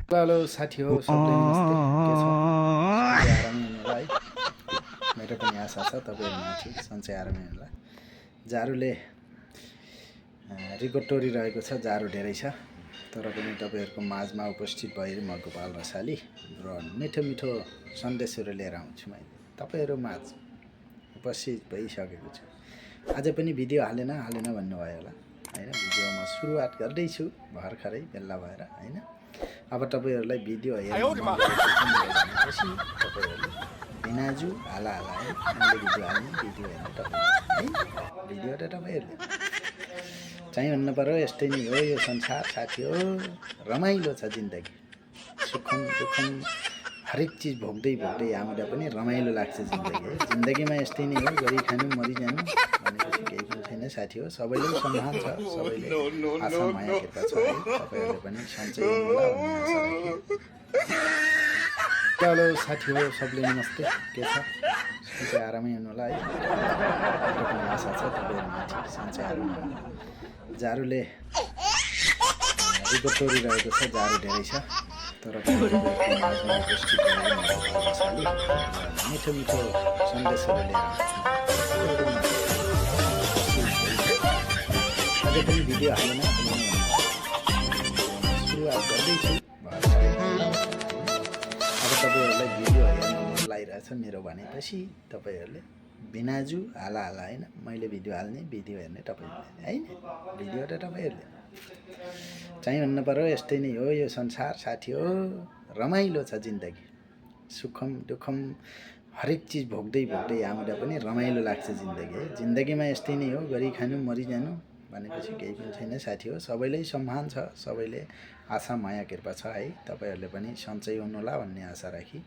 hello साथी हो सबले नमस्ते के छ सन्चै आरामै हुनुहोला है मेरो पनि आशा छ तपाईँहरू ठिक सन्चै आरामै हुनुहोला जाडोले रिकर्ड तोडिरहेको छ जाडो धेरै छ तर पनि तपाईँहरूको माझमा उपस्थित भएर म गोपाल रसाली र मिठो मिठो सन्देशहरू लिएर आउँछु मैले तपाईँहरू माझ उपस्थित भइसकेको छु आज पनि भिडियो हालेन भन्नुभयो होला हैन भिडियो म सुरुवात गर्दैछु भर्खरै बेला भएर हैन अब तपाईँहरूलाई भिडियो हेर्नु मन लागेपछि तपाईँहरूले बिनाजु हाला है मैले भिडियो हाल्ने भिडियो हेर्नु तपाईँ है भिडियो त तपाईँहरूले चाहिँ भन्नु पर्यो यस्तै नै हो यो संसार साथी हो रमाइलो छ जिन्दगी सुखम दुःखम हरेक चिज भोग्दै आउँदा पनि रमाइलो लाग्छ जिन्दगी है जिन्दगीमा यस्तै नै हो गरी खानु मरिजानु भनेपछि केही पनि छैन साथी हो सबैले सम्मान छ सबैले आशा माया कृपा छ है तपाईँहरूले पनि सन्चै हुनुहोला भन्ने आशा राखेँ हेलो साथी हो सबले नमस्ते के छ सन्चै आरामै हुनुहोला है मेरो पनि आशा छ तपाईँहरू ठिक सन्चै आरामै हुनुहोला जाडोले रिकर्ड तोडिरहेको छ जाडो धेरै छ तर मिठो मिठो सन्देशहरू लिएर अझै पनि भिडियो हालेन सुरुवात गर्दैछु अब तपाईँहरूलाई भिडियो हेर्न मन लागिरहेछ मेरो भनेपछि तपाईँहरूले बिनाजु हाला होइन मैले भिडियो हाल्ने भिडियो हेर्ने तपाईँहरूले होइन भिडियो त तपाईँहरूले चाहिँ भन्नु पर्यो यस्तै नै हो यो संसार साथी हो रमाइलो छ जिन्दगी सुखम दुःखम हरेक चिज भोग्दै आउँदा पनि रमाइलो लाग्छ जिन्दगी है जिन्दगीमा यस्तै नै हो गरी खानु मरिजानु भनेपछि केही पनि छैन साथी हो सबैले सम्मान छ सबैले आशा माया कृपा छ है तपाईँहरूले पनि सन्चै हुनुहोला भन्ने आशा राखी